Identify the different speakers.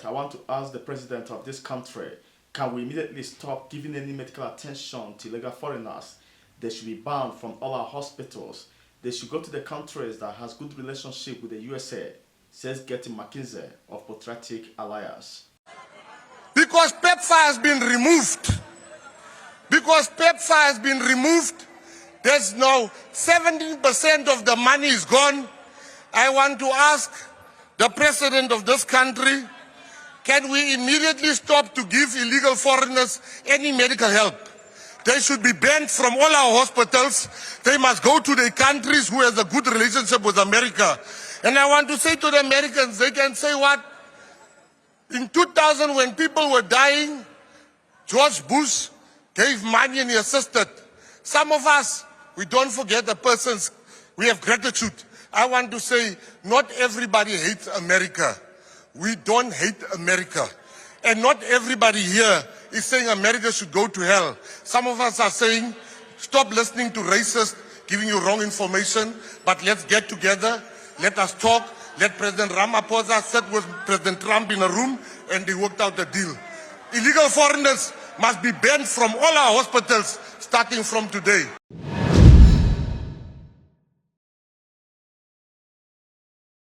Speaker 1: I want to ask the president of this country, can we immediately stop giving any medical attention to illegal foreigners? They should be banned from all our hospitals. They should go to the countries that has good relationship with the USA, says Getty McKinsey of Patriotic Alliance.
Speaker 2: Because PEPFAR has been removed. Because PEPFAR has been removed, there's now 17% of the money is gone. I want to ask the president of this country, can we immediately stop to give illegal foreigners any medical help? They should be banned from all our hospitals. They must go to their countries who has a good relationship with America. And I want to say to the Americans, they can say what? In 2000, when people were dying, George Bush gave money and he assisted. Some of us, we don't forget the persons. We have gratitude. I want to say, not everybody hates America. We don't hate America. And not everybody here is saying America should go to hell. Some of us are saying, stop listening to racists giving you wrong information, but let's get together, let us talk, let President Ramaphosa sit with President Trump in a room, and they worked out the deal. Illegal foreigners must be banned from all our hospitals starting from today.